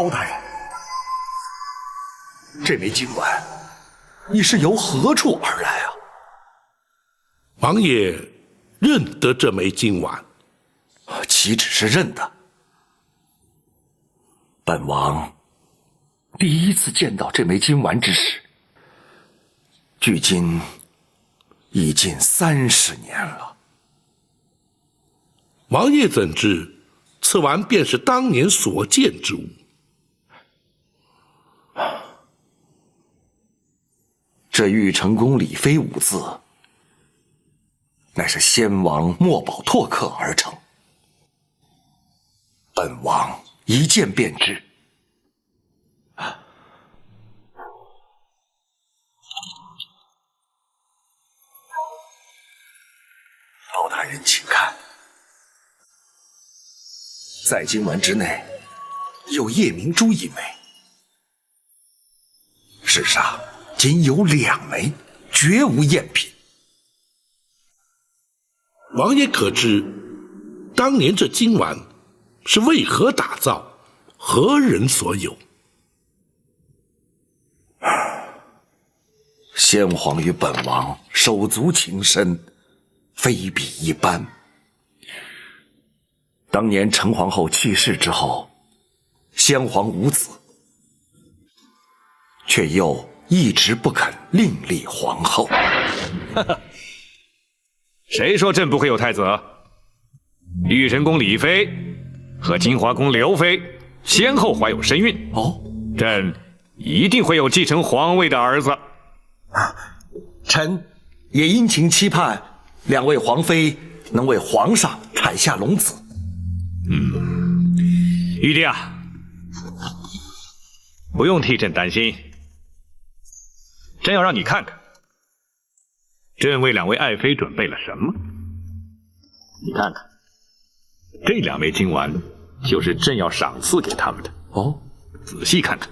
包大人，这枚金丸，你是由何处而来啊？王爷认得这枚金丸，岂止是认得？本王第一次见到这枚金丸之时，距今已近30年了。王爷怎知此丸便是当年所见之物？这玉成宫李妃5字，乃是先王墨宝拓刻而成，本王一见便知。包大人，请看，在金丸之内有夜明珠1枚，世上仅有2枚，绝无赝品。王爷可知，当年这金丸是为何打造，何人所有？先皇与本王手足情深，非比一般。当年陈皇后去世之后，先皇无子，却又一直不肯另立皇后。谁说朕不会有太子？玉神宫李妃和金华宫刘妃先后怀有身孕，朕一定会有继承皇位的儿子。臣也殷勤期盼2位皇妃能为皇上产下龙子。玉帝啊，不用替朕担心，朕要让你看看，朕为2位爱妃准备了什么。你看看，这2枚金丸就是朕要赏赐给他们的。仔细看看。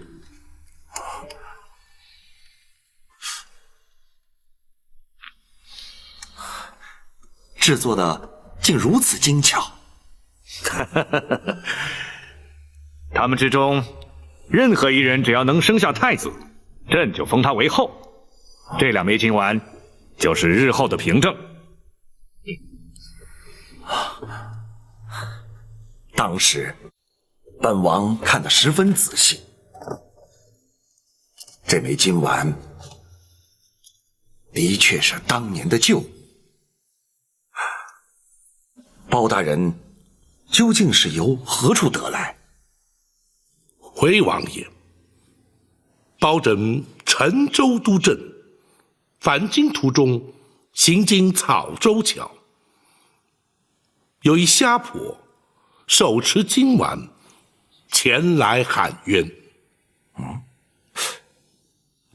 制作的竟如此精巧。他们之中，任何一人只要能生下太子，朕就封他为后。这2枚金丸就是日后的凭证。当时本王看得十分仔细，这枚金丸的确是当年的旧物。包大人究竟是由何处得来？回王爷，包拯沉舟督政，返京途中行经草洲桥，有一虾婆手持金丸前来喊冤。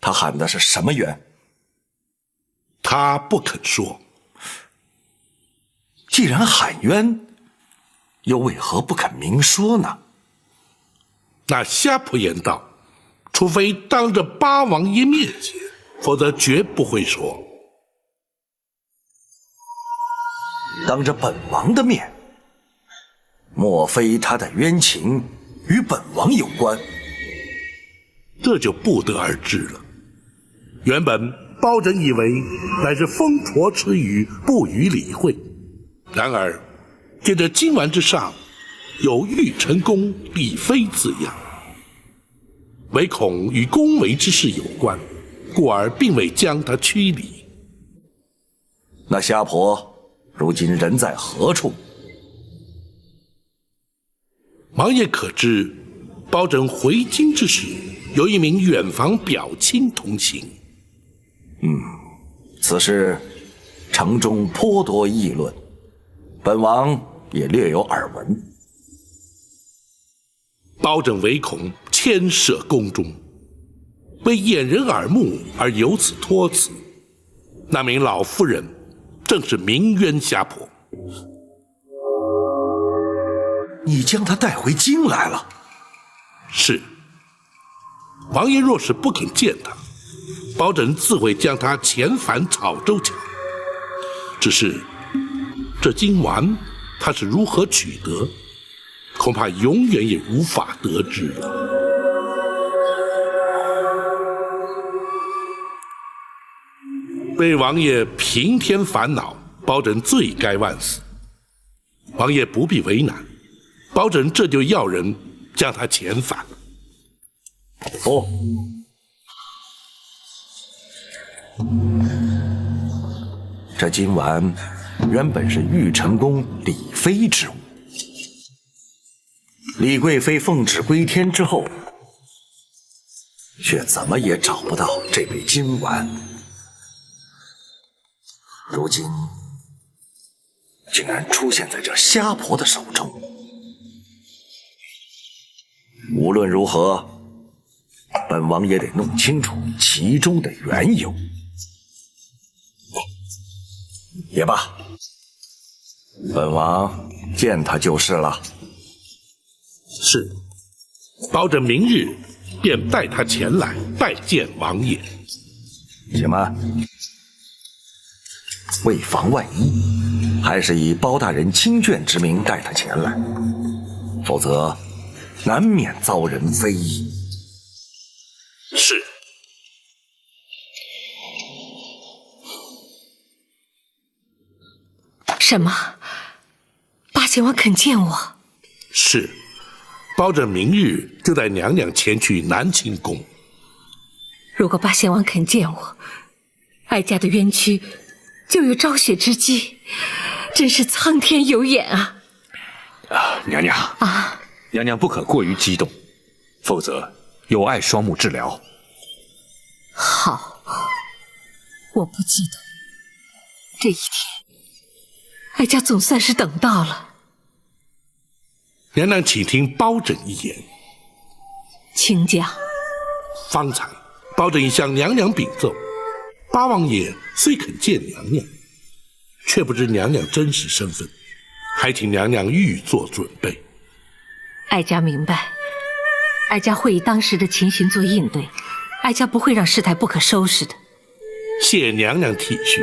他喊的是什么冤？他不肯说。既然喊冤，又为何不肯明说呢？那虾婆言道，除非当着八王爷面前，否则绝不会说。当着本王的面，莫非他的冤情与本王有关？这就不得而知了。原本包拯以为乃是风矬之语，不予理会。然而见这金丸之上有玉成宫李妃字样，唯恐与宫闱之事有关，故而并未将他驱离。那虾婆如今人在何处？王爷可知，包拯回京之时，有一名远房表亲同行。此事城中颇多议论，本王也略有耳闻。包拯唯恐牵涉宫中，为掩人耳目而由此托辞。那名老妇人正是鸣冤虾婆。你将她带回京来了？是。王爷若是不肯见她，包拯自会将她遣返草洲桥。只是这金丸他是如何取得，恐怕永远也无法得知了。被王爷平添烦恼，包拯罪该万死。王爷不必为难，包拯这就要人将他遣返。哦，这金丸原本是玉成宫李妃之物，李贵妃奉旨归天之后，却怎么也找不到这枚金丸，如今竟然出现在这瞎婆的手中。无论如何，本王也得弄清楚其中的缘由。也罢，本王见他就是了。是，包拯明日便带他前来拜见王爷。且慢，为防万一，还是以包大人亲眷之名带他前来，否则难免遭人非议。是。什么？八贤王肯见我？是，包拯明日就带娘娘前去南清宫。如果八贤王肯见我，哀家的冤屈就有昭雪之机，真是苍天有眼啊！娘娘啊，娘娘不可过于激动，否则有碍双目治疗。好，我不激动。这一天，哀家总算是等到了。娘娘，请听包拯一言。请讲。方才包拯已向娘娘禀奏，八王爷虽肯见娘娘，却不知娘娘真实身份，还请娘娘预做准备。哀家明白，哀家会以当时的情形做应对，哀家不会让事态不可收拾的。谢娘娘体恤。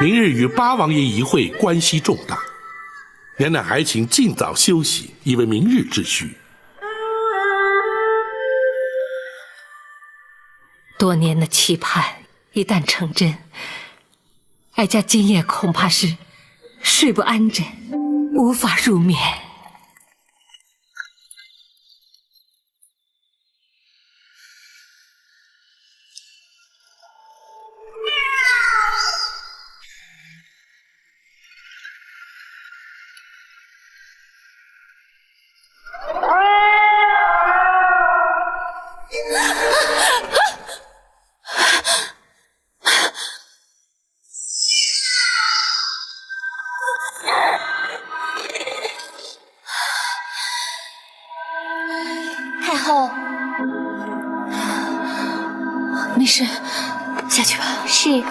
明日与八王爷一会，关系重大，娘娘还请尽早休息，以为明日之需。多年的期盼一旦成真，哀家今夜恐怕是睡不安枕，无法入眠。太后，没事，下去吧。是。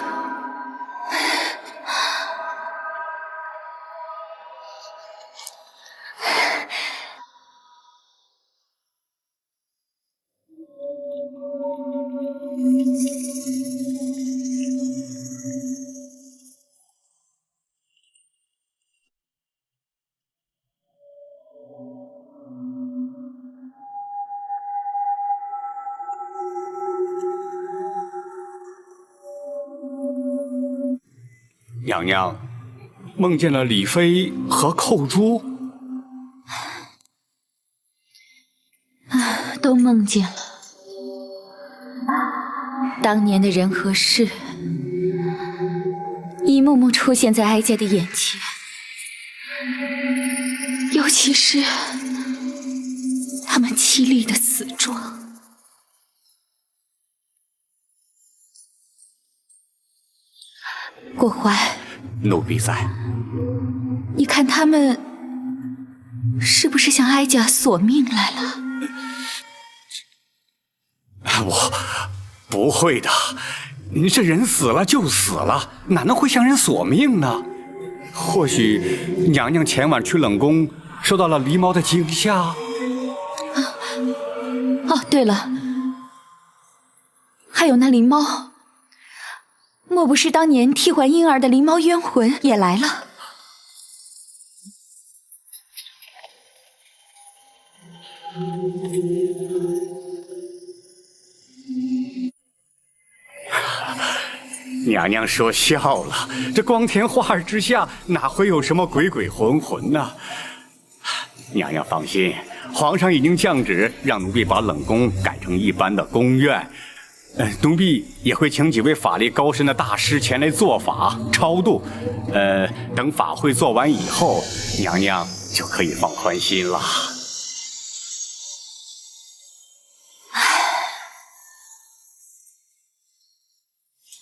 娘娘梦见了李妃和寇珠，都梦见了。当年的人和事，一幕幕出现在哀家的眼前，尤其是他们凄厉的死状。郭淮，奴婢在。你看他们是不是向哀家索命来了？我不会的，您这人死了就死了，哪能会向人索命呢？或许娘娘前晚去冷宫，受到了狸猫的惊吓。哦，对了，还有那狸猫。莫不是当年替换婴儿的狸猫冤魂也来了？娘娘说笑了，这光天化日之下，哪会有什么鬼鬼魂魂呢？娘娘放心，皇上已经降旨，让奴婢把冷宫改成一般的宫院。奴婢也会请几位法力高深的大师前来做法超度。等法会做完以后，娘娘就可以放宽心了。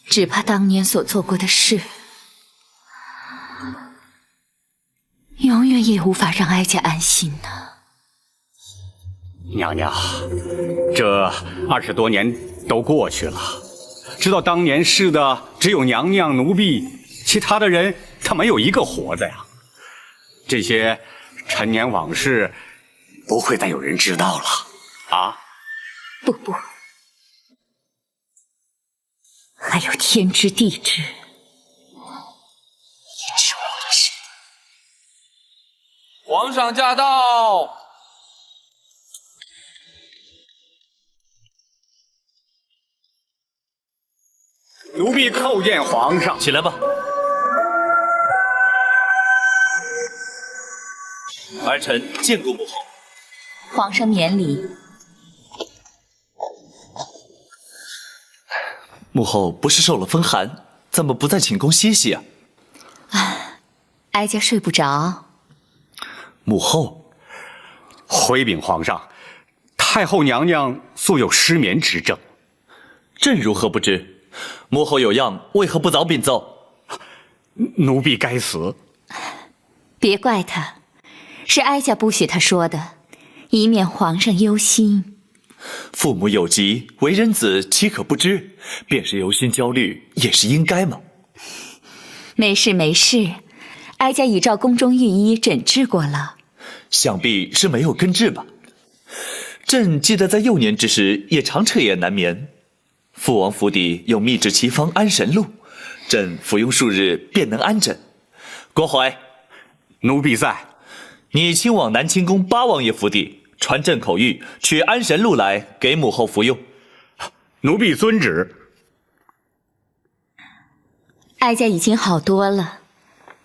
只怕当年所做过的事，永远也无法让哀家安心呢。娘娘，这20多年都过去了，知道当年事的只有娘娘、奴婢，其他的人他没有一个活的呀。这些陈年往事，不会再有人知道了啊！不，还有天知地知，也是我的事。皇上驾到！奴婢叩见皇上。起来吧。儿臣见过母后。皇上免礼。母后不是受了风寒，怎么不在寝宫歇息啊？哀家睡不着。母后，回禀皇上，太后娘娘素有失眠之症。朕如何不知？母后有恙，为何不早禀奏？奴婢该死。别怪他，是哀家不许他说的，以免皇上忧心。父母有疾，为人子岂可不知？便是忧心焦虑，也是应该嘛。没事，哀家已照宫中御医诊治过了。想必是没有根治吧？朕记得在幼年之时，也常彻夜难眠。父王府邸有秘制奇方安神露，朕服用数日便能安枕。郭槐，奴婢在。你亲往南清宫八王爷府邸，传朕口谕，取安神露来给母后服用。奴婢遵旨。哀家已经好多了，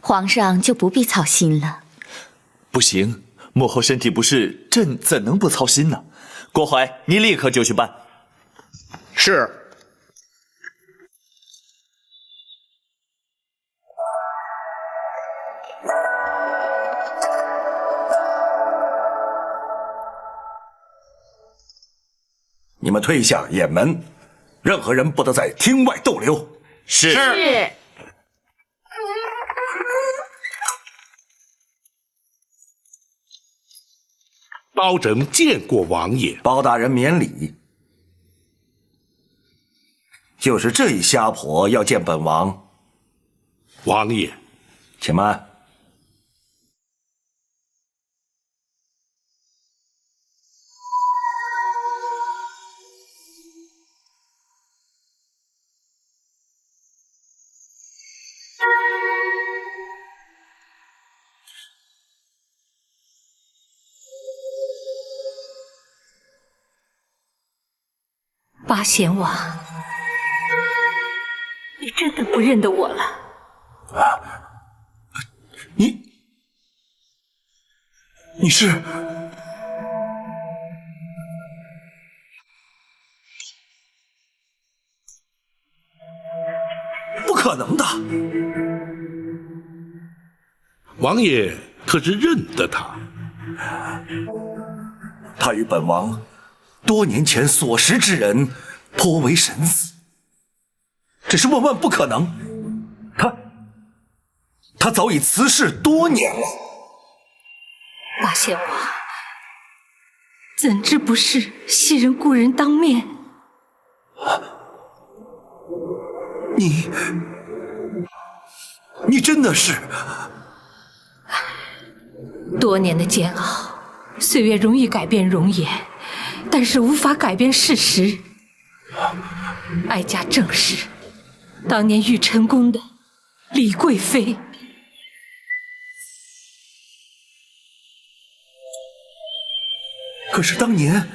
皇上就不必操心了。不行，母后身体不适，朕怎能不操心呢？郭槐，你立刻就去办。是。你们退下掩门，任何人不得在厅外逗留。是。包拯见过王爷。包大人免礼。就是这一瞎婆要见本王。王爷，且慢。八贤王，你真的不认得我了？你是？不可能的！王爷可是认得他？他与本王多年前所识之人颇为神似，只是万万不可能。他早已辞世多年了。八贤王，怎知不是昔人故人当面？你真的是？多年的煎熬，岁月容易改变容颜，但是无法改变事实。哀家正是当年玉成宫的李贵妃。可是当年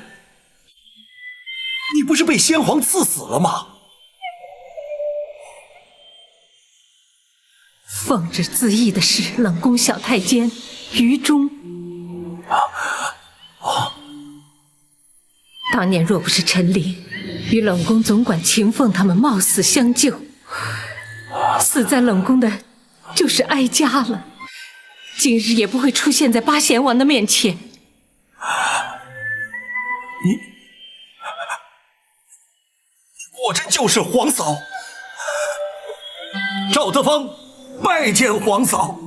你不是被先皇赐死了吗？奉旨自缢的是冷宫小太监于忠。当年若不是陈琳与冷宫总管秦凤他们冒死相救，死在冷宫的就是哀家了，今日也不会出现在八贤王的面前。你果真就是皇嫂？赵德芳拜见皇嫂。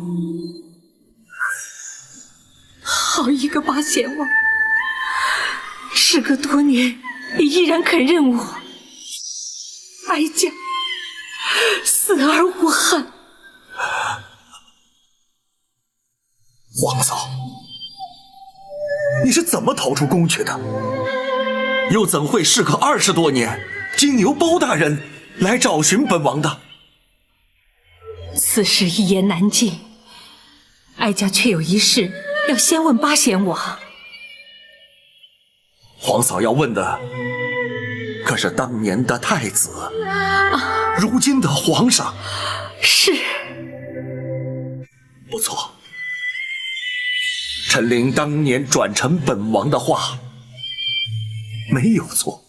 好一个八贤王，时隔多年也依然肯认我，哀家死而无憾。皇嫂，你是怎么逃出宫去的？又怎会事隔20多年，经由包大人来找寻本王的？此事一言难尽，哀家却有一事要先问八贤王。皇嫂要问的可是当年的太子，如今的皇上。是。不错，陈琳当年转承本王的话没有错，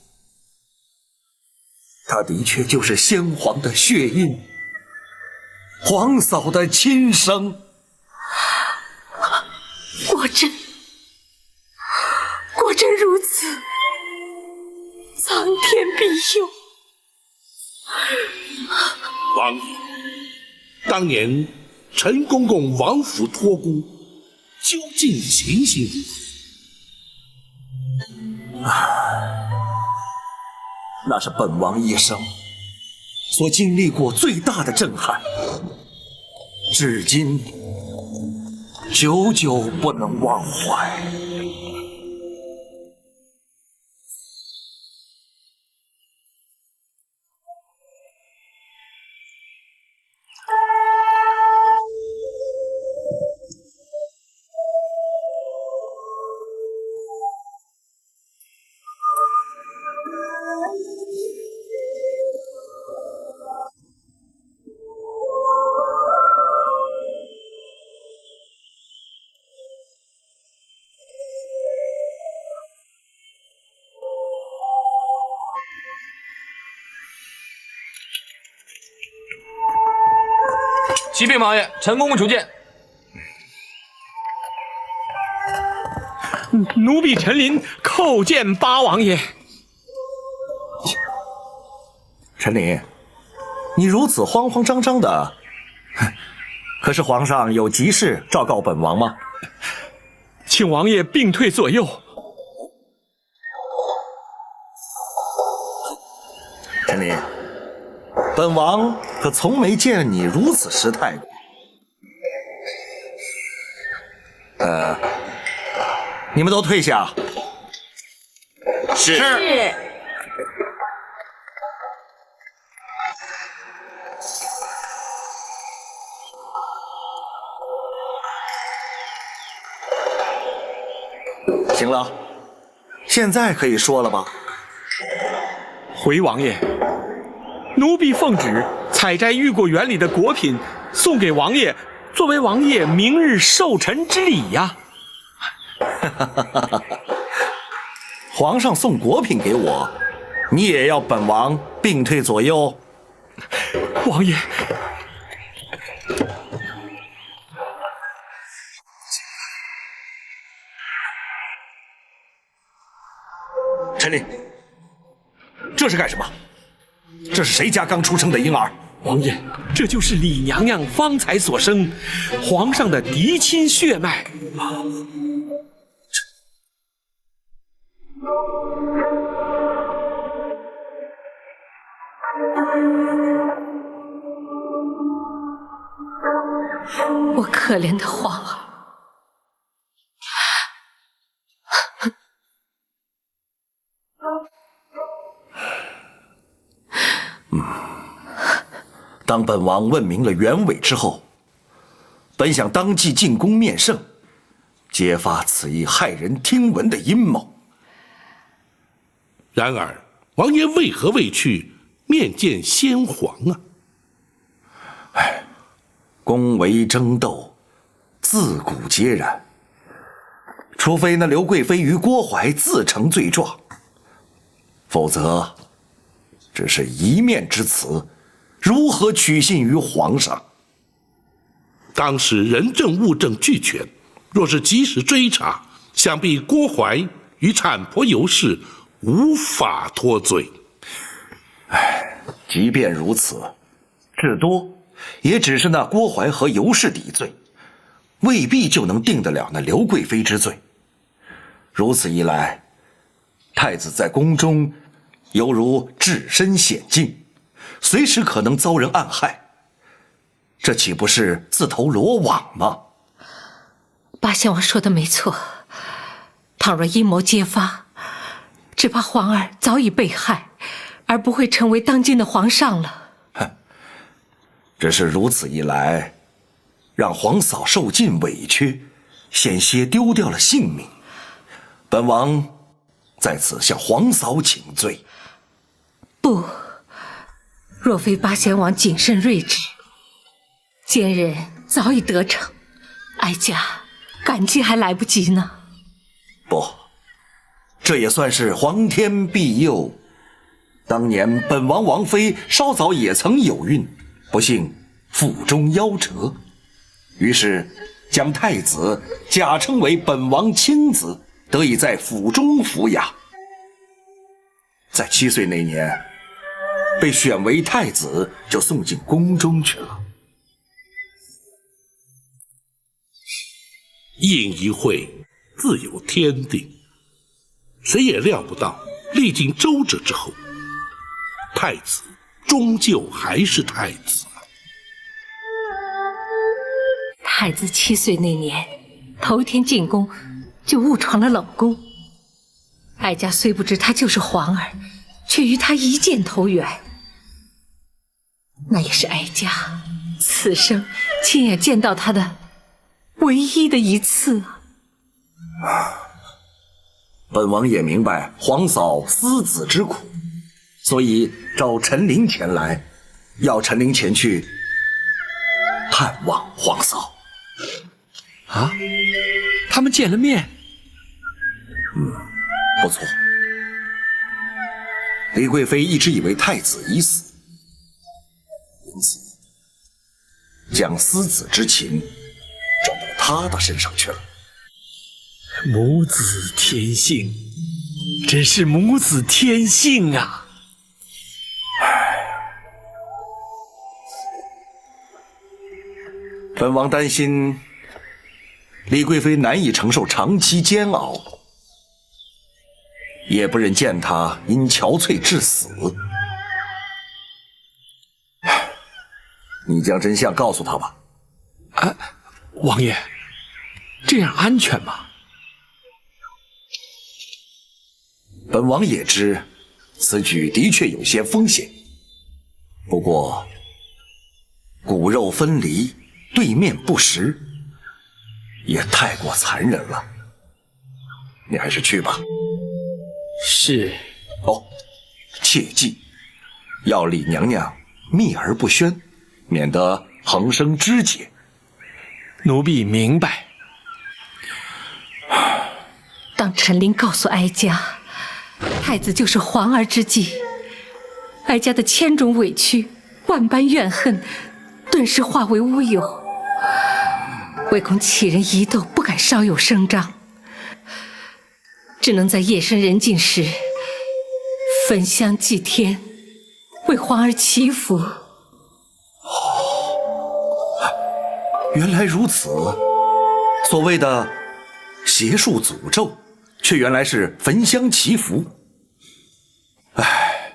他的确就是先皇的血印，皇嫂的亲生。果真如此，苍天庇佑。王爷，当年陈公公王府托孤，究竟情形如何？那是本王一生所经历过最大的震撼，至今久久不能忘怀。启禀王爷，陈公公求见。奴婢陈琳叩见八王爷。陈琳，你如此慌慌张张的，可是皇上有急事昭告本王吗？请王爷并退左右。陈琳，本王可从没见你如此失态过。你们都退下。是。行了，现在可以说了吧？回王爷，奴婢奉旨采摘御果园里的果品，送给王爷，作为王爷明日寿辰之礼呀。皇上送果品给我，你也要本王并退左右？王爷，陈琳，这是干什么？这是谁家刚出生的婴儿？王爷，这就是李娘娘方才所生，皇上的嫡亲血脉。我可怜的皇儿，当本王问明了原委之后，本想当即进宫面圣，揭发此一骇人听闻的阴谋。然而，王爷为何未去面见先皇啊？宫闱争斗，自古皆然。除非那刘贵妃与郭槐自成罪状，否则只是一面之词，如何取信于皇上？当时人证物证俱全，若是及时追查，想必郭槐与产婆尤氏无法脱罪。即便如此，至多也只是那郭槐和尤氏抵罪，未必就能定得了那刘贵妃之罪。如此一来，太子在宫中犹如置身险境，随时可能遭人暗害，这岂不是自投罗网吗？八贤王说的没错，倘若阴谋揭发，只怕皇儿早已被害，而不会成为当今的皇上了。只是如此一来，让皇嫂受尽委屈，险些丢掉了性命。本王在此向皇嫂请罪。不，若非八贤王谨慎睿智，奸人早已得逞，哀家感激还来不及呢。不，这也算是皇天庇佑。当年本王王妃稍早也曾有孕，不幸腹中夭折，于是将太子假称为本王亲子，得以在府中抚养。在7岁那年，被选为太子，就送进宫中去了。应一会自有天定，谁也料不到，历经周折之后，太子终究还是太子。太子7岁那年，头一天进宫就误闯了冷宫。哀家虽不知他就是皇儿，却与他一箭投缘。那也是哀家此生亲眼见到他的唯一的一次啊！本王也明白皇嫂思子之苦，所以召陈琳前来，要陈琳前去探望皇嫂。啊，他们见了面。不错。李贵妃一直以为太子已死，因此将思子之情转到他的身上去了。母子天性，真是母子天性啊！本王担心李贵妃难以承受长期煎熬，也不忍见她因憔悴致死。你将真相告诉她吧。啊，王爷，这样安全吗？本王也知此举的确有些风险，不过骨肉分离，对面不识，也太过残忍了。你还是去吧。是。哦，切记要李娘娘秘而不宣，免得横生枝节。奴婢明白。当陈琳告诉哀家太子就是皇儿之际，哀家的千种委屈、万般怨恨顿时化为乌有，唯恐杞人疑窦，不敢稍有声张，只能在夜深人静时焚香祭天，为皇儿祈福。原来如此，所谓的邪术诅咒，却原来是焚香祈福。唉，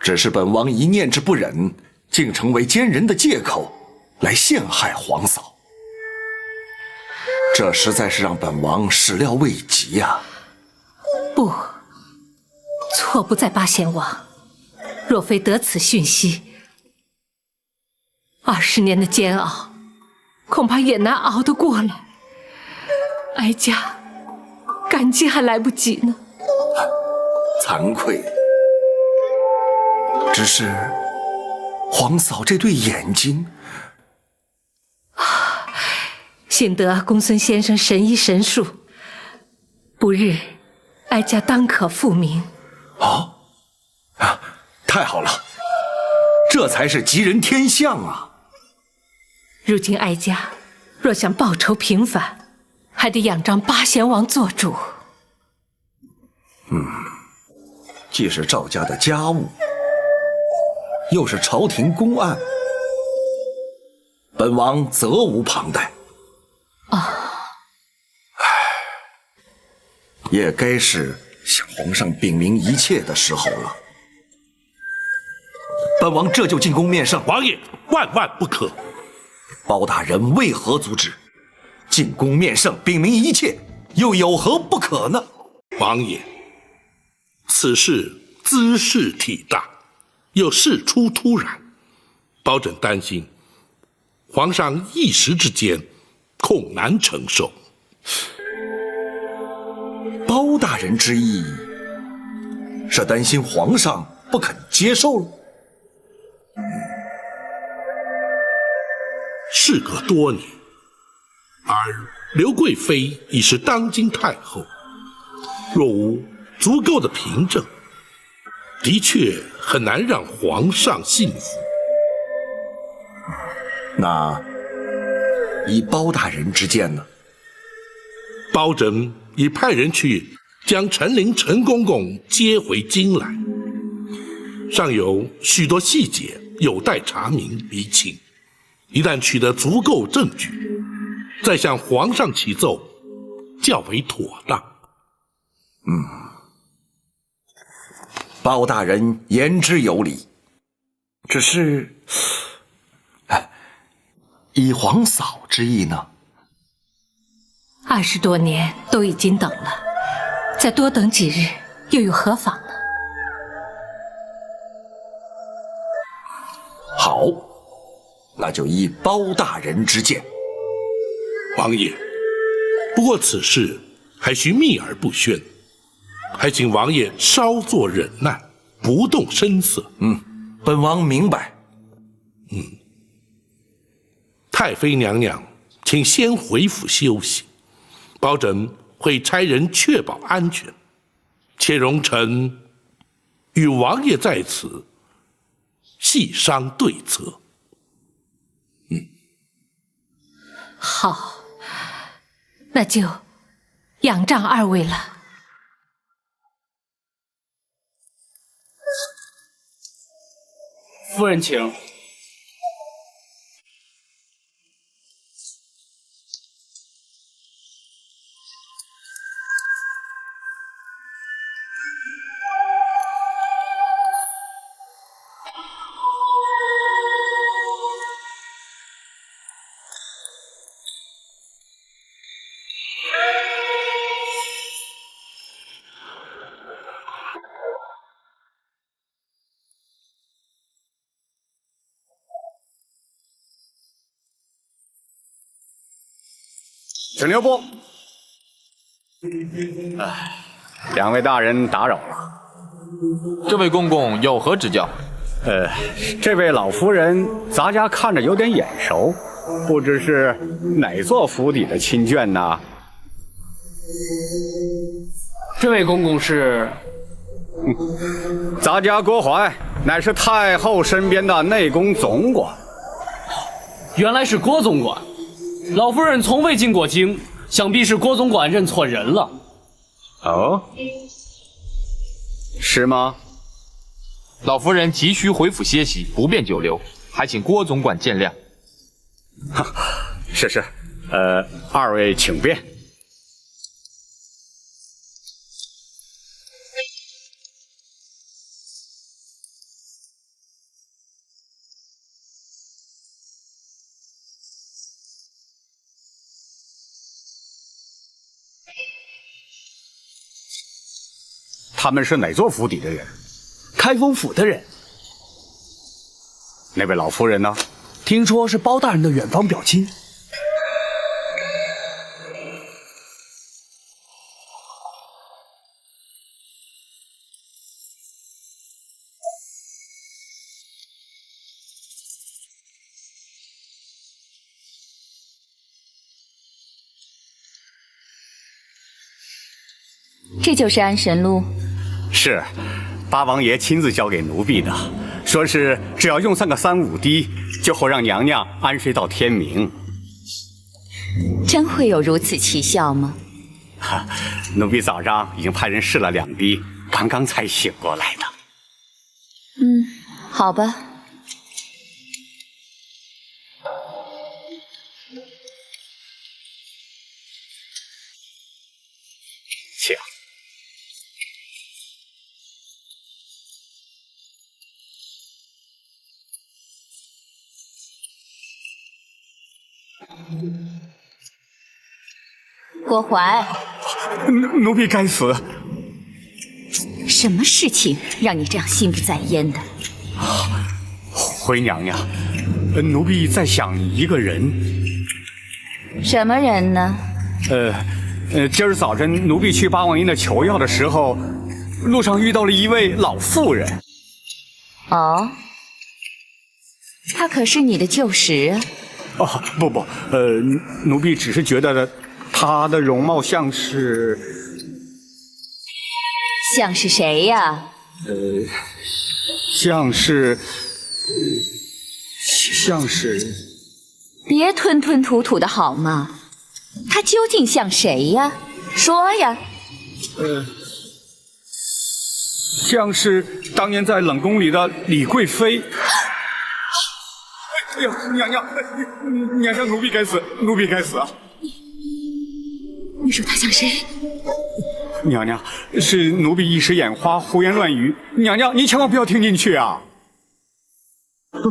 只是本王一念之不忍，竟成为奸人的借口来陷害皇嫂，这实在是让本王始料未及呀。不，错不在八贤王。若非得此讯息，20年的煎熬，恐怕也难熬得过来。哀家感激还来不及呢。惭愧，只是皇嫂这对眼睛，幸得公孙先生神医神术，不日，哀家当可复明。太好了，这才是吉人天相啊！如今哀家若想报仇平反，还得仰仗八贤王做主。既是赵家的家务，又是朝廷公案，本王责无旁贷。也该是向皇上禀明一切的时候了。本王这就进宫面圣。王爷，万万不可！包大人为何阻止？进宫面圣，禀明一切，又有何不可呢？王爷，此事兹事体大，又事出突然，包拯担心皇上一时之间恐难承受。包大人之意是担心皇上不肯接受了？事隔多年，而刘贵妃已是当今太后，若无足够的凭证，的确很难让皇上信服。那以包大人之见呢？包拯已派人去将陈琳、陈公公接回京来，尚有许多细节有待查明厘清。一旦取得足够证据，再向皇上启奏，较为妥当。包大人言之有理，只是，以皇嫂之意呢20多年都已经等了，再多等几日又有何妨呢？好，那就依包大人之见。王爷，不过此事还需秘而不宣，还请王爷稍作忍耐，不动声色。本王明白。太妃娘娘，请先回府休息，包拯会差人确保安全，且容臣与王爷在此细商对策。好，那就仰仗二位了。夫人请。请留步。两位大人打扰了。这位公公有何指教？这位老夫人，咱家看着有点眼熟，不知是哪座府邸的亲眷呢？这位公公是？咱家郭槐乃是太后身边的内宫总管。原来是郭总管。老夫人从未进过京，想必是郭总管认错人了。哦，是吗？老夫人急需回府歇息，不便久留，还请郭总管见谅。是，二位请便。他们是哪座府邸的人？开封府的人。那位老夫人呢？听说是包大人的远房表亲。这就是安神路。是，八王爷亲自交给奴婢的，说是只要用上个3-5滴，就好让娘娘安睡到天明。真会有如此奇效吗？哈，奴婢早上已经派人试了2滴，刚刚才醒过来的。好吧。请。郭淮，奴婢该死。什么事情让你这样心不在焉的？回娘娘，奴婢在想一个人。什么人呢？今儿早晨奴婢去八王爷那求药的时候，路上遇到了一位老妇人。哦，她可是你的旧识啊。哦，不，奴婢只是觉得她的容貌像是谁呀？像是。别吞吞吐吐的好吗？她究竟像谁呀？说呀。像是当年在冷宫里的李贵妃。哎呀，娘娘，奴婢该死，奴婢该死啊！你说她像谁？娘娘，是奴婢一时眼花，胡言乱语。娘娘，您千万不要听进去啊！不，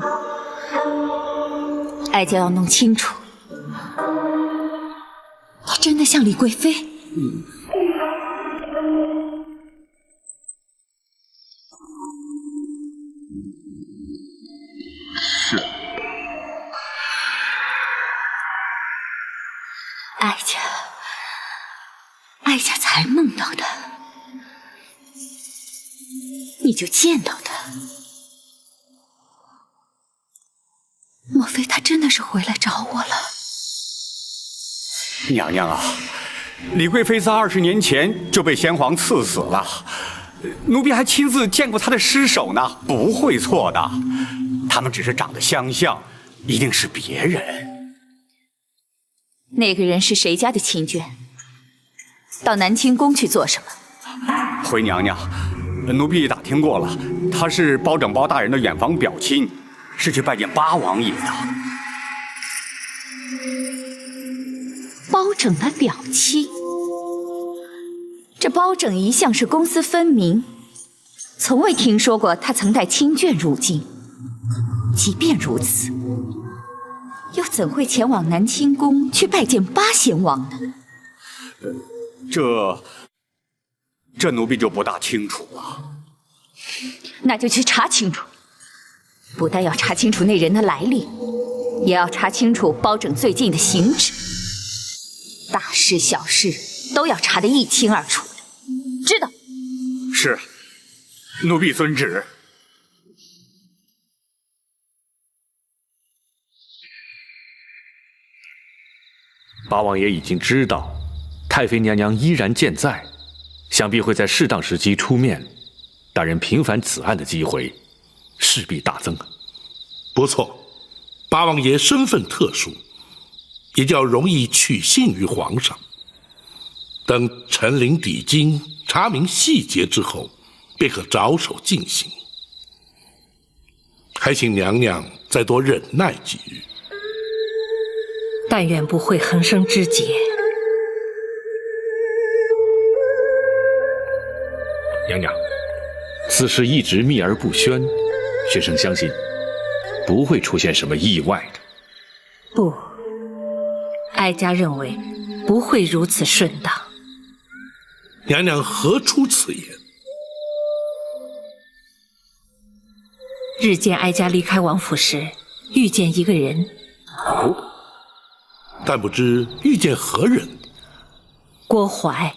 哀家要弄清楚，她真的像李贵妃？是。哀家才梦到的，你就见到他。莫非他真的是回来找我了？娘娘啊，李贵妃在20年前就被先皇赐死了，奴婢还亲自见过她的尸首呢，不会错的。他们只是长得相像，一定是别人。那个人是谁家的亲眷？到南清宫去做什么？回娘娘，奴婢打听过了，他是包拯包大人的远房表亲，是去拜见八王爷的。包拯的表亲？这包拯一向是公私分明，从未听说过他曾带亲眷入京。即便如此，又怎会前往南清宫去拜见八贤王呢？这奴婢就不大清楚了。那就去查清楚，不但要查清楚那人的来历，也要查清楚包拯最近的行止，大事小事都要查得一清二楚的，知道？是，奴婢遵旨。八王爷已经知道太妃娘娘依然健在，想必会在适当时机出面，大人平反此案的机会势必大增。不错，八王爷身份特殊，也较容易取信于皇上。等陈灵抵京，查明细节之后，便可着手进行。还请娘娘再多忍耐几日。但愿不会横生枝节。娘娘，此事一直秘而不宣，学生相信不会出现什么意外的。不，哀家认为不会如此顺当。娘娘何出此言？日间哀家离开王府时，遇见一个人。哦，但不知遇见何人？郭淮。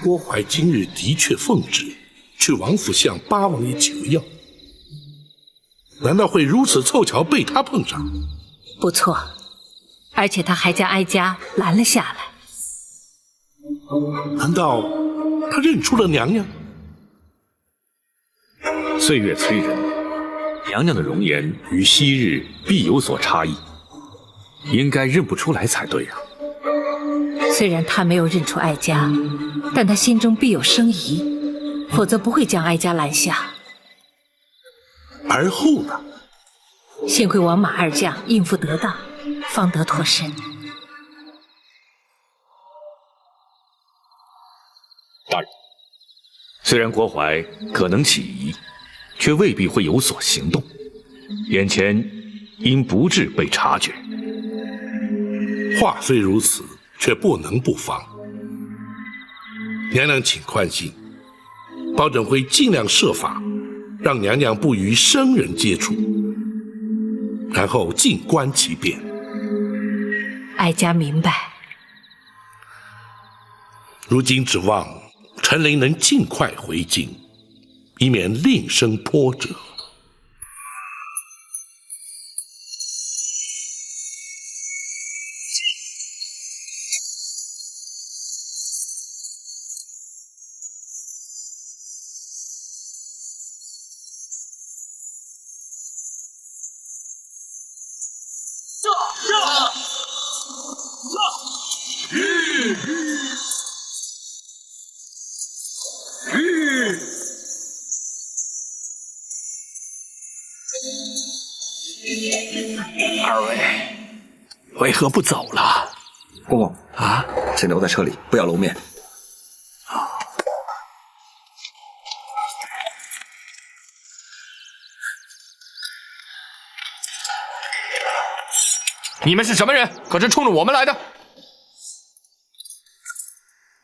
郭淮今日的确奉旨去王府向八王爷求药，难道会如此凑巧被他碰上？不错，而且他还将哀家拦了下来。难道他认出了娘娘？岁月催人，娘娘的容颜与昔日必有所差异，应该认不出来才对啊。虽然他没有认出哀家，但他心中必有生疑，否则不会将哀家拦下。而后呢？幸亏王马二将应付得当，方得脱身。大人，虽然郭槐可能起疑，却未必会有所行动。眼前应不致被察觉。话虽如此，却不能不防。娘娘请宽心，包拯会尽量设法让娘娘不与生人接触，然后静观其变。哀家明白。如今指望陈琳能尽快回京，以免另生波折。二位为何不走了？公公啊，请留在车里，不要露面。你们是什么人？可是冲着我们来的？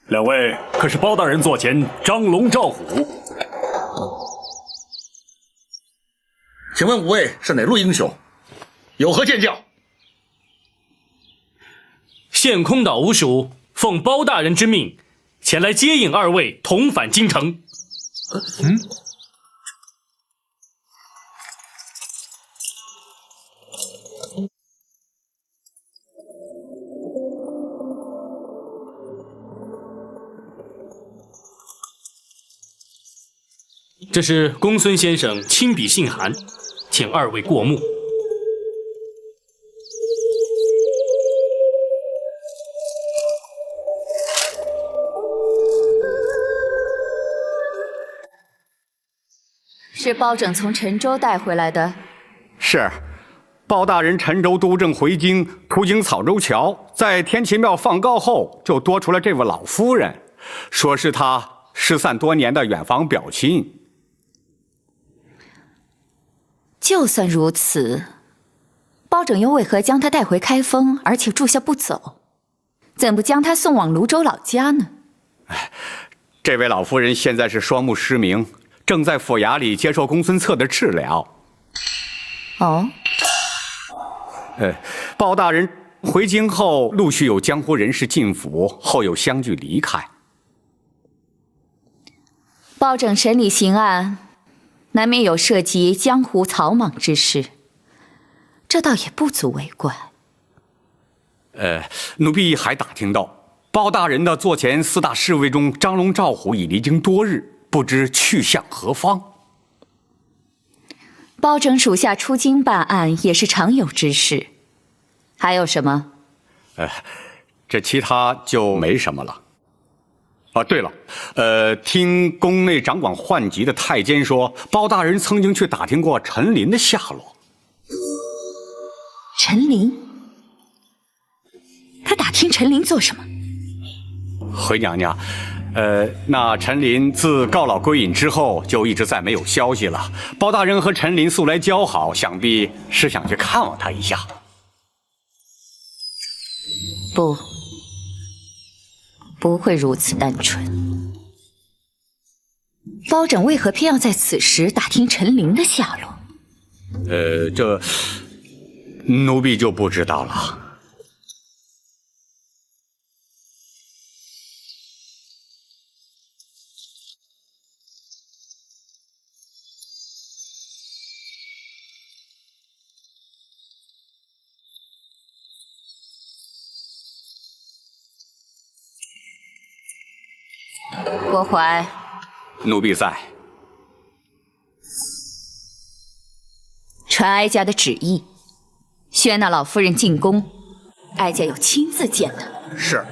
两位可是包大人座前张龙赵虎？请问五位是哪路英雄？有何见教？现空岛吴蜀奉包大人之命，前来接应二位同返京城。这是公孙先生亲笔信函，请二位过目。是包拯从陈州带回来的。是，包大人陈州督政回京，途经草州桥，在天齐庙放告后，就多出了这位老夫人，说是他失散多年的远房表亲。就算如此，包拯又为何将他带回开封，而且住下不走？怎不将他送往泸州老家呢？这位老夫人现在是双目失明，正在府衙里接受公孙策的治疗。哦，包大人回京后，陆续有江湖人士进府，后又相继离开。包拯审理刑案，难免有涉及江湖草莽之事，这倒也不足为怪。奴婢还打听到，包大人的座前四大侍卫中，张龙赵虎已离京多日，不知去向何方。包拯属下出京办案也是常有之事，还有什么？这其他就没什么了。对了，听宫内掌管宦籍的太监说，包大人曾经去打听过陈琳的下落。陈琳？他打听陈琳做什么？回娘娘，那陈琳自告老归隐之后，就一直再没有消息了。包大人和陈琳素来交好，想必是想去看望他一下。不会如此单纯。包拯为何偏要在此时打听陈琳的下落？这奴婢就不知道了。郭淮，奴婢在。传哀家的旨意，宣那老夫人进宫，哀家要亲自见她。是。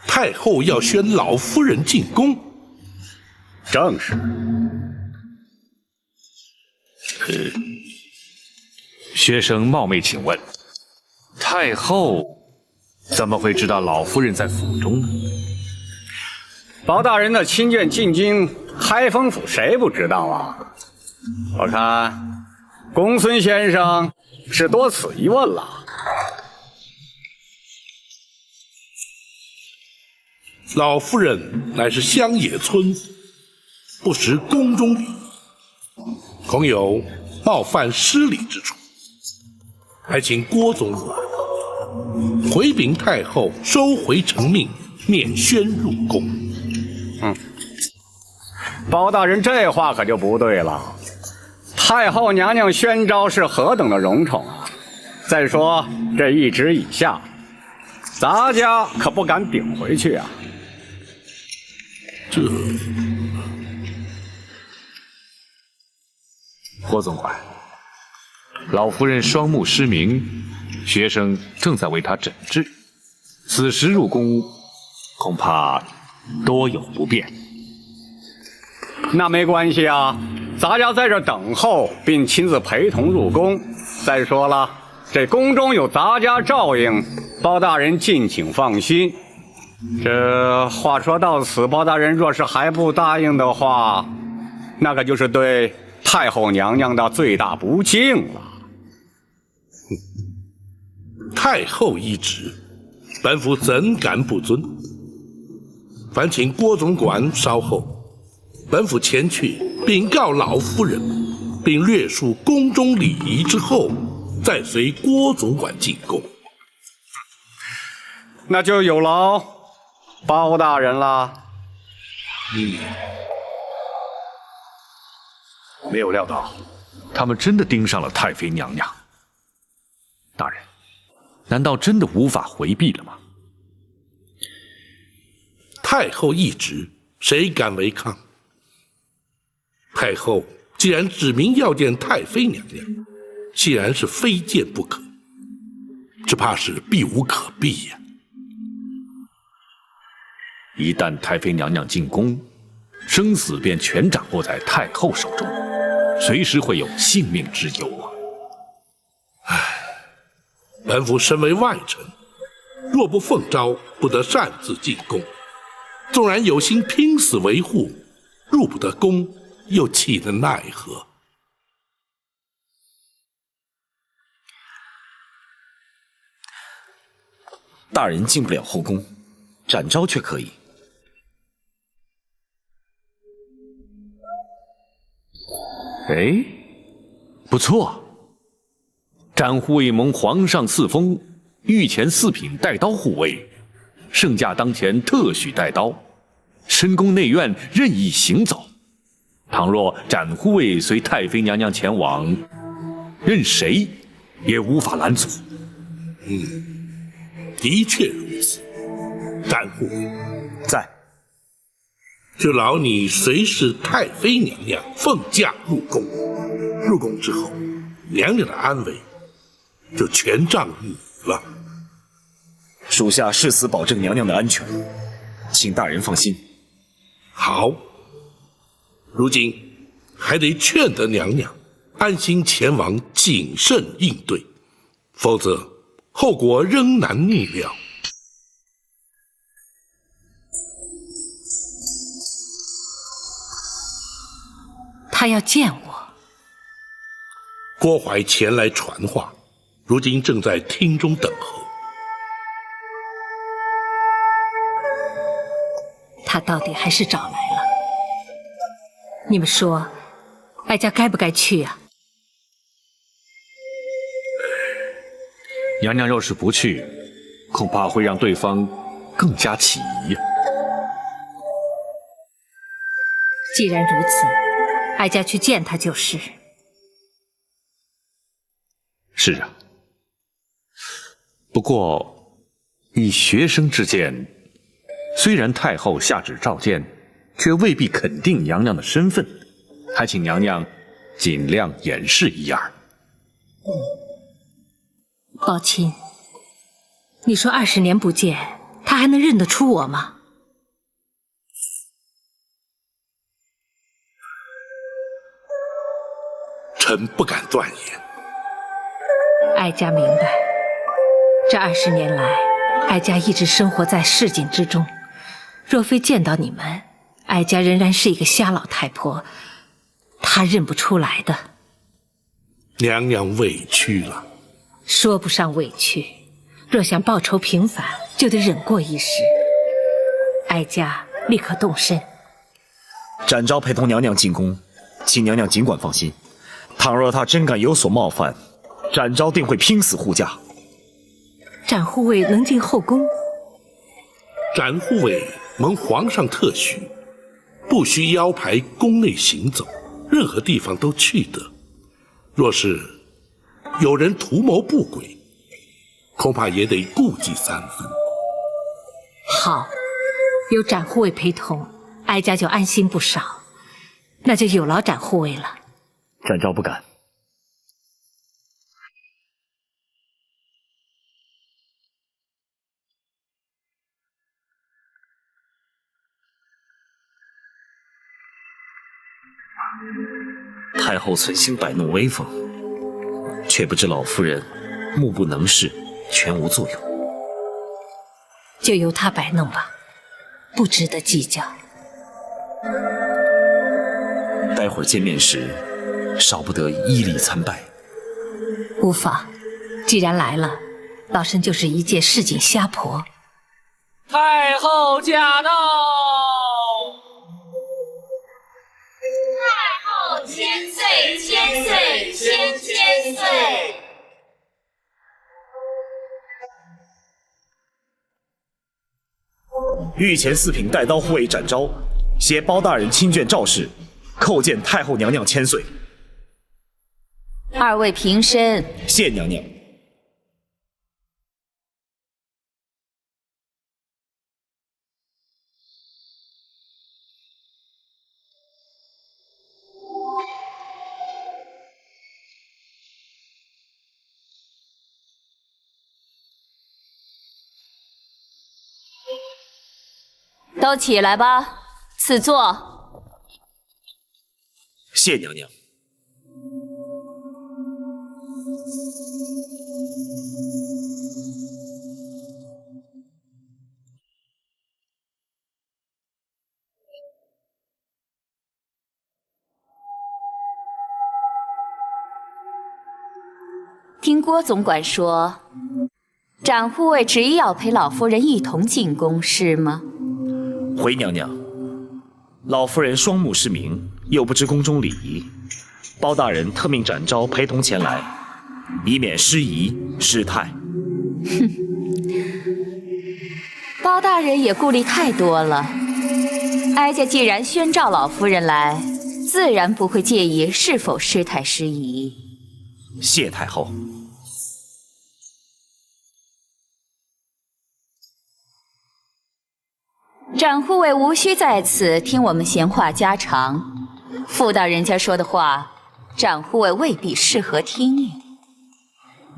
太后要宣老夫人进宫，正是。学生冒昧请问，太后怎么会知道老夫人在府中呢？包大人的亲眷进京开封府，谁不知道啊？我看公孙先生是多此一问了。老夫人乃是乡野村妇，不识宫中礼仪，恐有冒犯失礼之处，还请郭总管回禀太后，收回成命，免宣入宫。包大人这话可就不对了。太后娘娘宣召是何等的荣宠啊！再说这一旨以下，咱家可不敢顶回去啊。郭总管，老夫人双目失明，学生正在为她诊治，此时入宫，恐怕多有不便。那没关系啊，咱家在这等候，并亲自陪同入宫。再说了，这宫中有咱家照应，包大人敬请放心。这话说到此，包大人若是还不答应的话，那可就是对太后娘娘的最大不敬了。太后懿旨，本府怎敢不遵？烦请郭总管稍后，本府前去禀告老夫人，并略述宫中礼仪之后，再随郭总管进宫。那就有劳包大人了。没有料到，他们真的盯上了太妃娘娘。大人，难道真的无法回避了吗？太后懿旨，谁敢违抗？太后既然指明要见太妃娘娘，既然是非见不可，只怕是避无可避呀。一旦太妃娘娘进宫，生死便全掌握在太后手中，随时会有性命之忧啊！本府身为外臣，若不奉诏，不得擅自进宫。纵然有心拼死维护，入不得宫，又岂能奈何？大人进不了后宫，展昭却可以。哎，不错。展护卫蒙皇上赐封，御前4品带刀护卫，圣驾当前特许带刀，深宫内院任意行走。倘若展护卫随太妃娘娘前往，任谁也无法拦阻。的确如此。展护卫在。就劳你随侍太妃娘娘奉驾入宫。入宫之后，娘娘的安危就全仗你了。属下誓死保证娘娘的安全，请大人放心。好，如今还得劝得娘娘安心前往，谨慎应对，否则后果仍难逆料。他要见我。郭淮前来传话，如今正在厅中等候。他到底还是找来了。你们说，哀家该不该去啊？娘娘要是不去，恐怕会让对方更加起疑呀。既然如此，哀家去见他就是。是啊，不过以学生之见，虽然太后下旨召见，却未必肯定娘娘的身份，还请娘娘尽量掩饰一二。宝琴，你说20年不见，他还能认得出我吗？臣不敢断言。哀家明白，这20年来，哀家一直生活在市井之中。若非见到你们，哀家仍然是一个瞎老太婆，他认不出来的。娘娘委屈了。说不上委屈，若想报仇平反，就得忍过一时。哀家立刻动身。展昭陪同娘娘进宫，请娘娘尽管放心。倘若他真敢有所冒犯，展昭定会拼死护驾。展护卫能进后宫？展护卫蒙皇上特许，不需腰牌宫内行走，任何地方都去得。若是有人图谋不轨，恐怕也得顾忌3分。好，有展护卫陪同，哀家就安心不少。那就有劳展护卫了。展昭不敢。太后存心摆弄威风，却不知老夫人目不能视，全无作用。就由他摆弄吧，不值得计较。待会儿见面时，少不得依礼参拜。无妨，既然来了，老身就是一介市井瞎婆。太后驾到！太后千岁，千岁，千岁！御前4品带刀护卫展昭，携包大人亲眷赵氏，叩见太后娘娘千岁。2位平身。谢娘娘。都起来吧，赐座。谢娘娘。听郭总管说，展护卫执意要陪老夫人一同进宫，是吗？回娘娘，老夫人双目失明，又不知宫中礼仪，包大人特命展昭陪同前来，以免失仪失态。哼，包大人也顾虑太多了。哀家既然宣召老夫人来，自然不会介意是否失态失仪。谢太后。展护卫无需在此听我们闲话家常，妇道人家说的话，展护卫未必适合听。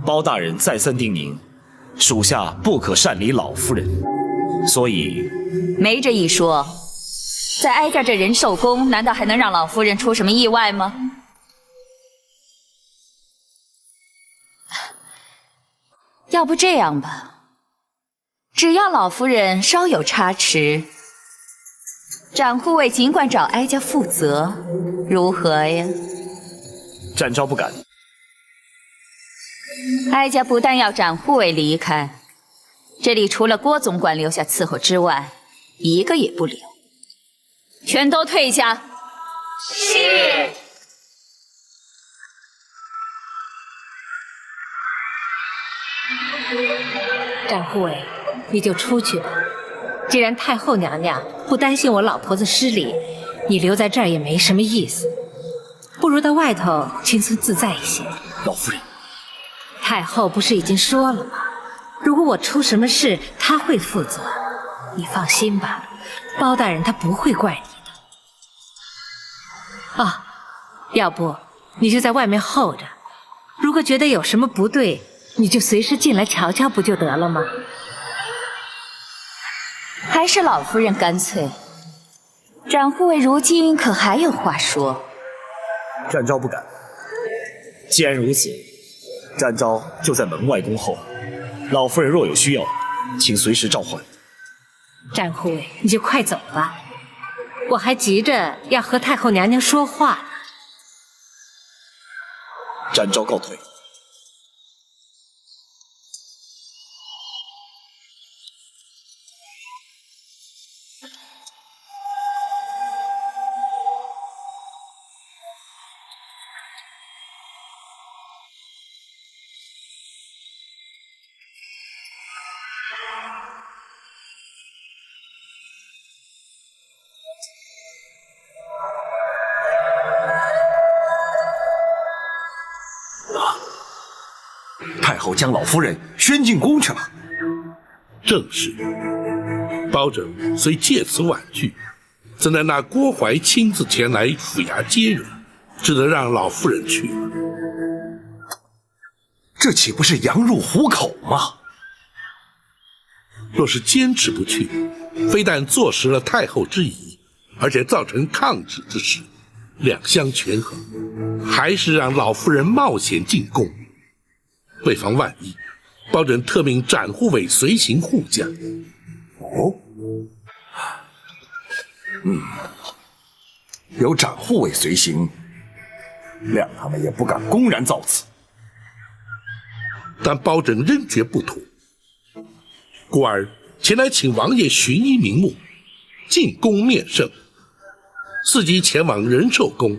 包大人再三叮咛，属下不可擅离老夫人，所以没这一说。在哀家这人寿宫，难道还能让老夫人出什么意外吗？要不这样吧，只要老夫人稍有差池，展护卫尽管找哀家负责，如何呀？展昭不敢。哀家不但要展护卫离开，这里除了郭总管留下伺候之外，一个也不留，全都退下。是。展护卫，你就出去吧。既然太后娘娘不担心我老婆子失礼，你留在这儿也没什么意思，不如到外头轻松自在一些。老夫人，太后不是已经说了吗？如果我出什么事，她会负责。你放心吧，包大人他不会怪你的。啊，要不你就在外面候着，如果觉得有什么不对，你就随时进来瞧瞧，不就得了吗？还是老夫人干脆。展护卫如今可还有话说？展昭不敢。既然如此，展昭就在门外恭候。老夫人若有需要，请随时召唤。展护卫，你就快走吧，我还急着要和太后娘娘说话呢。展昭告退。太后将老夫人宣进宫去了。正是。包拯虽借此婉拒，怎奈那郭槐亲自前来府衙接人，只得让老夫人去了。这岂不是羊入虎口吗？若是坚持不去，非但坐实了太后之意，而且造成抗旨之事，两相权衡，还是让老夫人冒险进宫。为防万一，包拯特命展护卫随行护驾。哦，有展护卫随行，谅他们也不敢公然造次。但包拯仍觉不妥，故而前来请王爷寻医名目，进宫面圣，伺机前往仁寿宫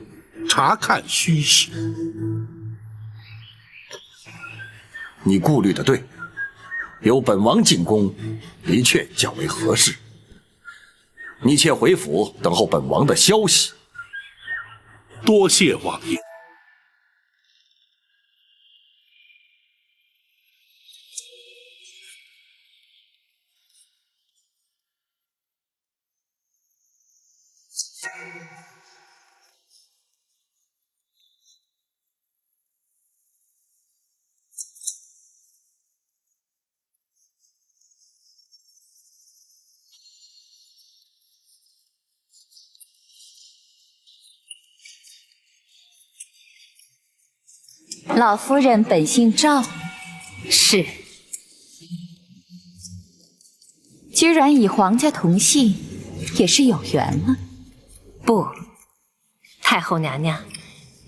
查看虚实。你顾虑的对，由本王进宫的确较为合适。你且回府等候本王的消息。多谢王爷。老夫人本姓赵，是。居然与皇家同姓，也是有缘了。不，太后娘娘，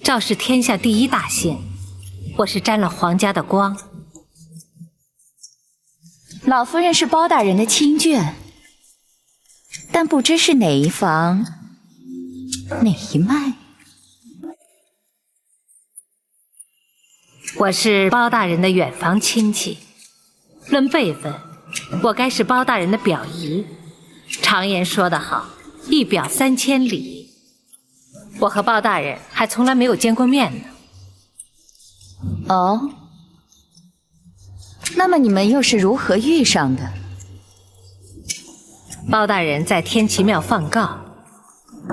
赵是天下第一大姓，我是沾了皇家的光。老夫人是包大人的亲眷，但不知是哪一房，哪一脉。我是包大人的远房亲戚，论辈分，我该是包大人的表姨。常言说得好，一表3000里。我和包大人还从来没有见过面呢。哦，那么你们又是如何遇上的？包大人在天齐庙放告，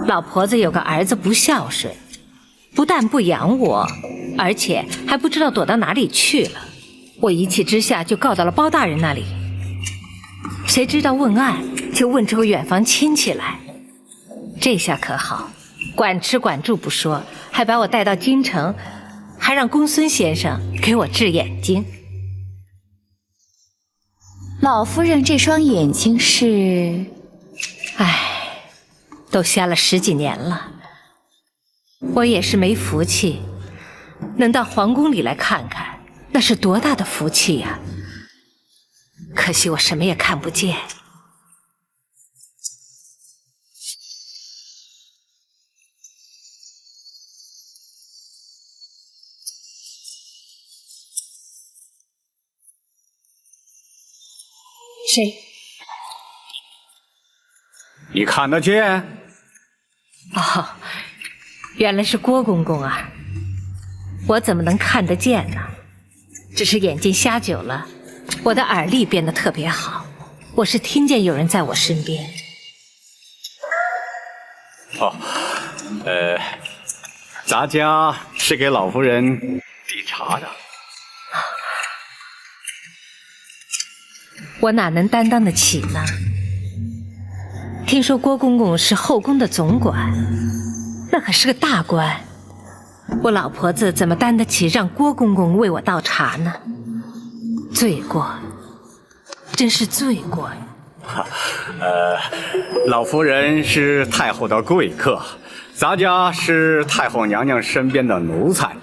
老婆子有个儿子不孝顺，不但不养我，而且还不知道躲到哪里去了。我一气之下就告到了包大人那里，谁知道问案就问出个远房亲戚来。这下可好，管吃管住不说，还把我带到京城，还让公孙先生给我治眼睛。老夫人这双眼睛是……唉，都瞎了10几年了。我也是没福气，能到皇宫里来看看，那是多大的福气呀！可惜我什么也看不见。谁？你看得见？哦，原来是郭公公啊！我怎么能看得见呢？只是眼睛瞎久了，我的耳力变得特别好，我是听见有人在我身边。哦，咱家是给老夫人递茶的。我哪能担当得起呢？听说郭公公是后宫的总管，那可是个大官，我老婆子怎么担得起让郭公公为我倒茶呢？罪过，真是罪过。老夫人是太后的贵客，咱家是太后娘娘身边的奴才，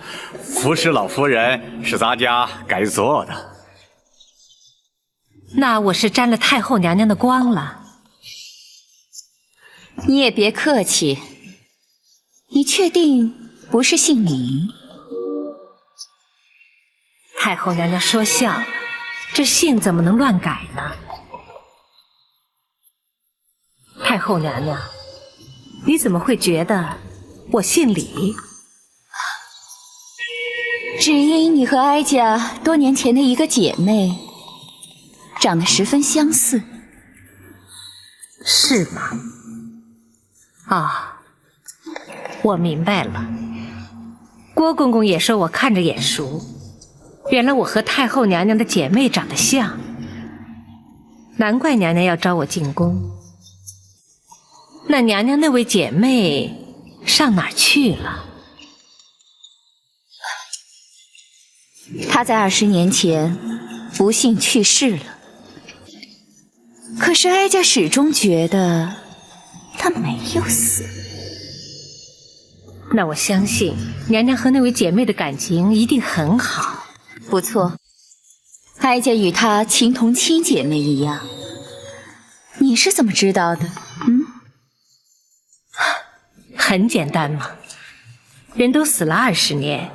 服侍老夫人是咱家该做的。那我是沾了太后娘娘的光了。你也别客气，你确定不是姓李？太后娘娘说笑了，这姓怎么能乱改呢？太后娘娘，你怎么会觉得我姓李？只因你和哀家多年前的一个姐妹长得十分相似。是吗？啊，我明白了。郭公公也说我看着眼熟，原来我和太后娘娘的姐妹长得像，难怪娘娘要招我进宫。那娘娘那位姐妹上哪儿去了？她在20年前不幸去世了，可是哀家始终觉得她没有死。那我相信娘娘和那位姐妹的感情一定很好。不错，哀家与她情同亲姐妹一样。你是怎么知道的？很简单嘛，人都死了20年，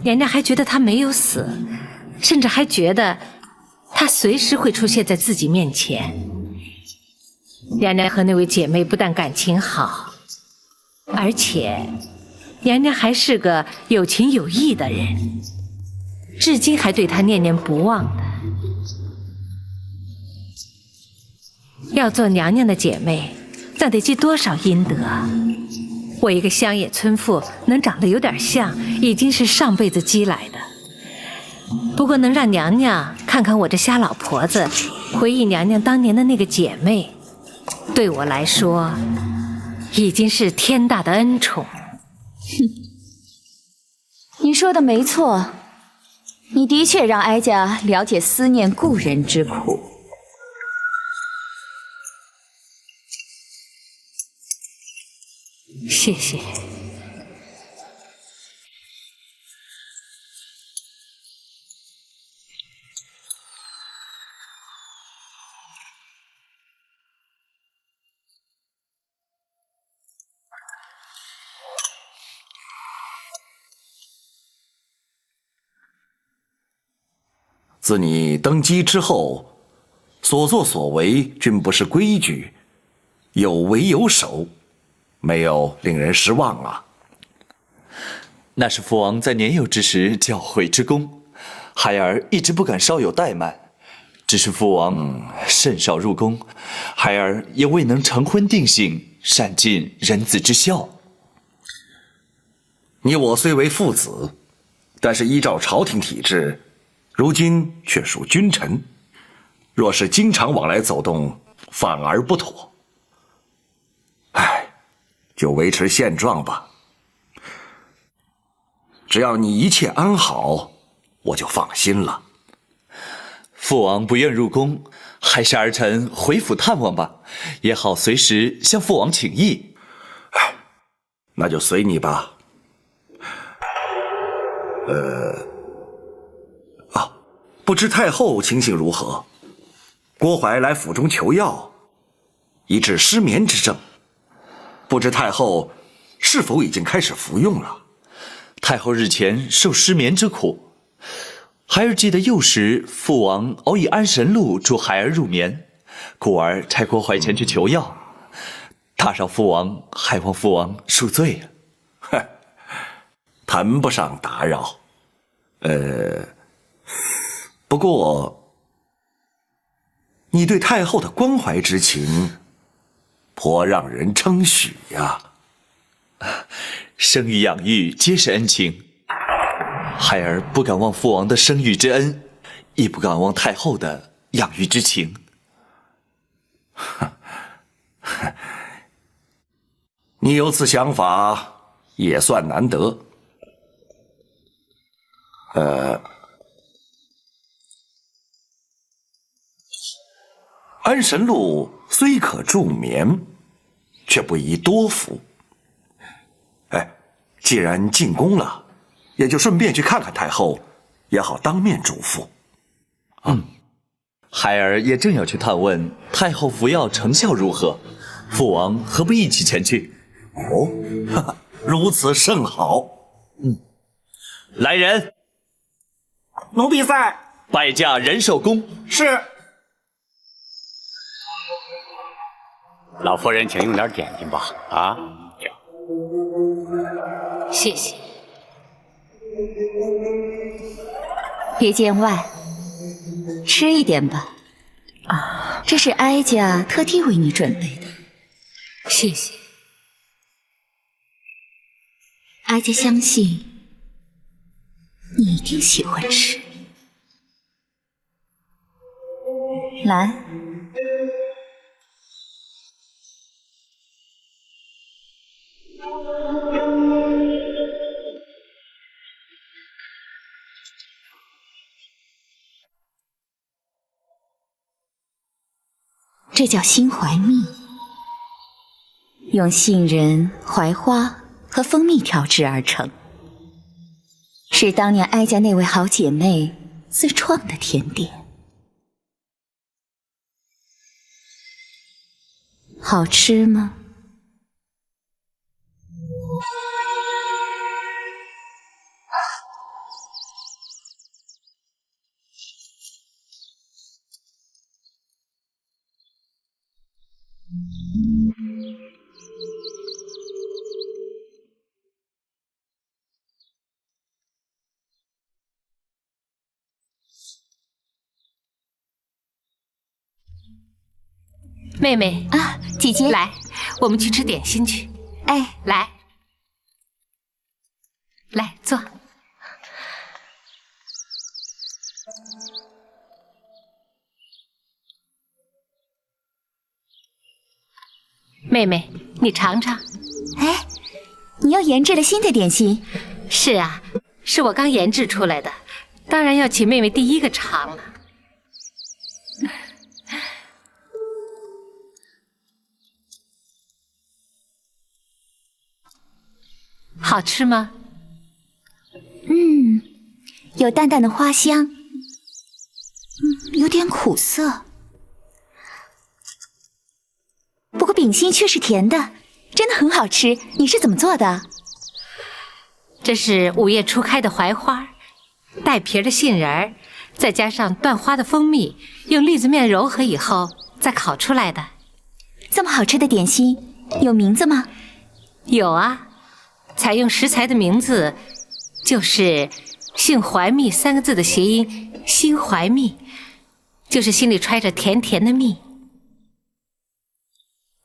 娘娘还觉得她没有死，甚至还觉得她随时会出现在自己面前。娘娘和那位姐妹不但感情好，而且娘娘还是个有情有义的人，至今还对她念念不忘的。要做娘娘的姐妹，那得积多少阴德啊！我一个乡野村妇能长得有点像，已经是上辈子积来的。不过能让娘娘看看我这瞎老婆子，回忆娘娘当年的那个姐妹，对我来说已经是天大的恩宠。你说的没错，你的确让哀家了解思念故人之苦。谢谢。自你登基之后，所作所为均不是规矩，有为有守，没有令人失望啊。那是父王在年幼之时教诲之功，孩儿一直不敢稍有怠慢。只是父王甚少入宫，孩儿也未能成婚定性，善尽人子之孝。你我虽为父子，但是依照朝廷体制，如今却属君臣，若是经常往来走动，反而不妥。唉，就维持现状吧。只要你一切安好，我就放心了。父王不愿入宫，还是儿臣回府探望吧，也好随时向父王请益。那就随你吧。不知太后情形如何？郭槐来府中求药，以治失眠之症。不知太后是否已经开始服用了？太后日前受失眠之苦，孩儿记得幼时父王偶以安神露助孩儿入眠，故而差郭槐前去求药。打扰父王，还望父王恕罪了。谈不上打扰。不过，你对太后的关怀之情，颇让人称许呀。生育养育皆是恩情，孩儿不敢忘父王的生育之恩，亦不敢忘太后的养育之情。你有此想法，也算难得。安神路虽可助眠，却不宜多服。既然进宫了，也就顺便去看看太后，也好当面嘱咐。孩儿也正要去探问太后服药成效如何，父王何不一起前去？哦，如此甚好。来人，奴婢在。拜驾仁寿宫。是。老夫人，请用点点心吧。啊，谢谢。别见外，吃一点吧。这是哀家特地为你准备的。谢谢。哀家相信你一定喜欢吃。来。这叫心怀蜜，用杏仁、槐花和蜂蜜调制而成，是当年哀家那位好姐妹自创的甜点。好吃吗？妹妹啊，姐姐，来，我们去吃点心去。哎，来，来坐。妹妹，你尝尝。哎，你又研制了新的点心？是啊，是我刚研制出来的，当然要请妹妹第一个尝了。好吃吗？有淡淡的花香，有点苦涩。不过饼心却是甜的，真的很好吃。你是怎么做的？这是5月初开的槐花，带皮的杏仁儿，再加上断花的蜂蜜，用栗子面揉合以后再烤出来的。这么好吃的点心，有名字吗？有啊，采用食材的名字就是杏怀蜜3个字的谐音，心怀蜜，就是心里揣着甜甜的蜜。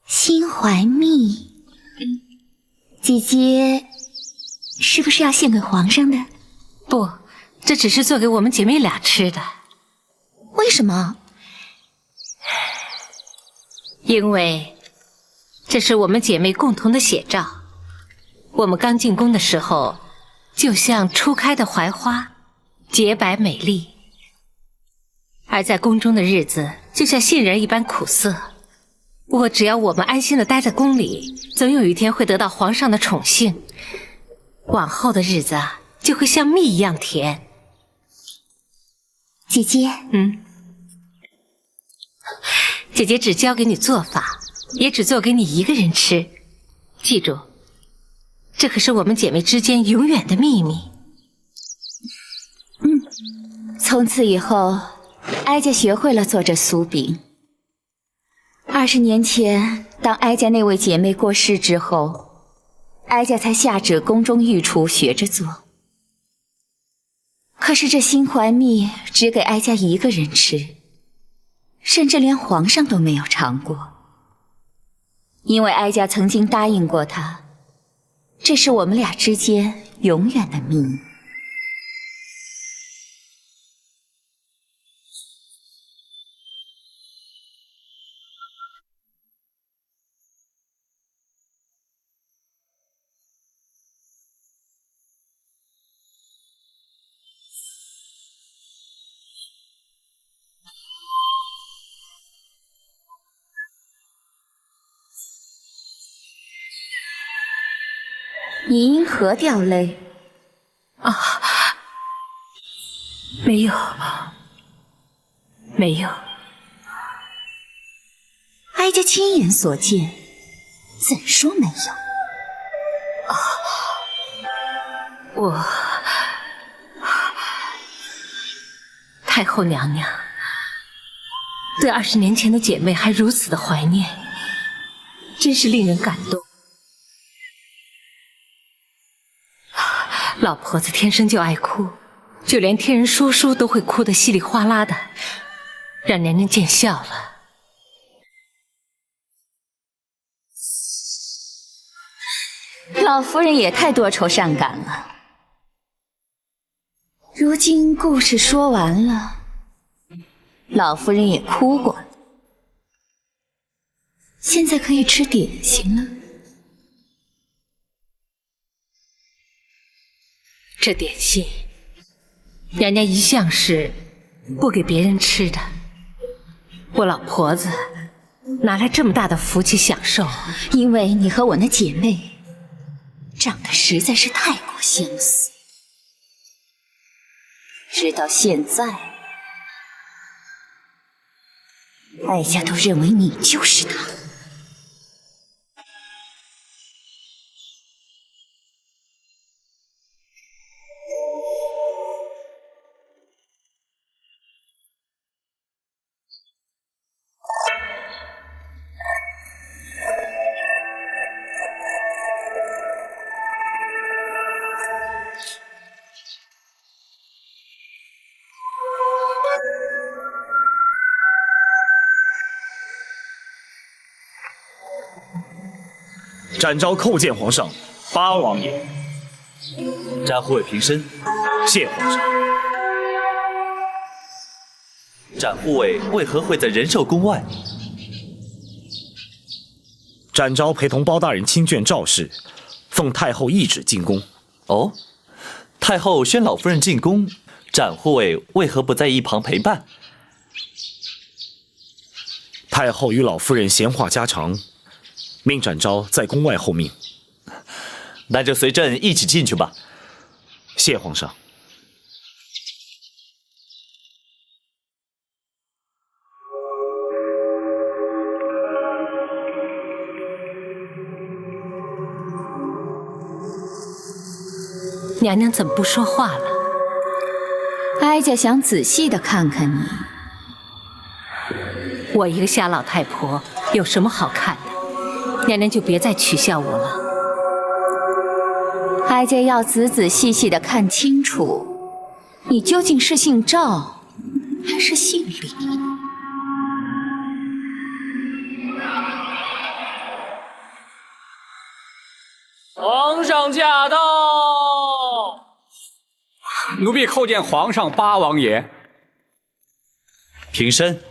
心怀蜜，姐姐是不是要献给皇上的？不，这只是做给我们姐妹俩吃的。为什么？因为这是我们姐妹共同的写照。我们刚进宫的时候，就像初开的槐花，洁白美丽；而在宫中的日子，就像杏仁一般苦涩。不过只要我们安心的待在宫里，总有一天会得到皇上的宠幸，往后的日子啊，就会像蜜一样甜。姐姐，姐姐只教给你做法，也只做给你一个人吃。记住，这可是我们姐妹之间永远的秘密。从此以后，哀家学会了做这酥饼。20年前，当哀家那位姐妹过世之后，哀家才下旨宫中御厨学着做。可是这心怀蜜只给哀家一个人吃，甚至连皇上都没有尝过。因为哀家曾经答应过他，这是我们俩之间永远的秘密。你因何掉泪？啊，没有，没有。哀家亲眼所见，怎说没有？我太后娘娘对20年前的姐妹还如此的怀念，真是令人感动。老婆子天生就爱哭，就连听人说书都会哭得稀里哗啦的，让娘娘见笑了。老夫人也太多愁善感了。如今故事说完了，老夫人也哭过，现在可以吃点心了。这点心，娘娘一向是不给别人吃的。我老婆子哪来这么大的福气享受？因为你和我那姐妹长得实在是太过相似，直到现在，哀家都认为你就是她。展昭叩见皇上，八王爷。展护卫平身，谢皇上。展护卫为何会在仁寿宫外？展昭陪同包大人亲眷赵氏，奉太后懿旨进宫。哦，太后宣老夫人进宫，展护卫为何不在一旁陪伴？太后与老夫人闲话家常，命展昭在宫外候命。那就随朕一起进去吧。谢皇上。娘娘怎么不说话了？哀家想仔细的看看你。我一个瞎老太婆有什么好看的？娘娘就别再取笑我了。哀家要仔仔细细的看清楚，你究竟是姓赵还是姓李？皇上驾到！奴婢叩见皇上八王爷。平身。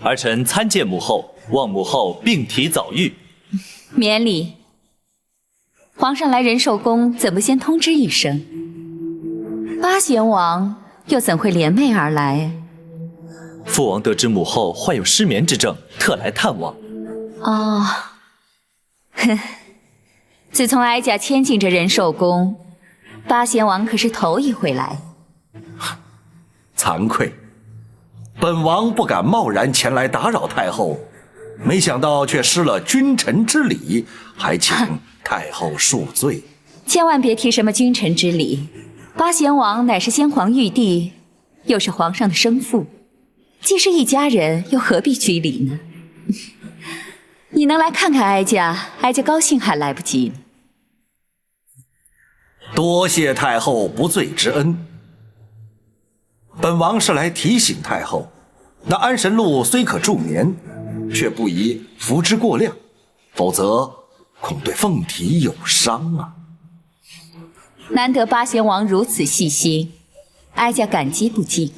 儿臣参见母后，望母后病体早愈。免礼。皇上来仁寿宫，怎不先通知一声？八贤王又怎会联袂而来？父王得知母后患有失眠之症，特来探望。哦，自从哀家迁进这仁寿宫，八贤王可是头一回来。惭愧，本王不敢贸然前来打扰太后，没想到却失了君臣之礼，还请太后恕罪。千万别提什么君臣之礼，八贤王乃是先皇玉帝，又是皇上的生父，既是一家人，又何必拘礼呢？你能来看看哀家，哀家高兴还来不及呢。多谢太后不罪之恩。本王是来提醒太后，那安神露虽可助眠，却不宜服之过量，否则恐对凤体有伤啊。难得八贤王如此细心，哀家感激不尽。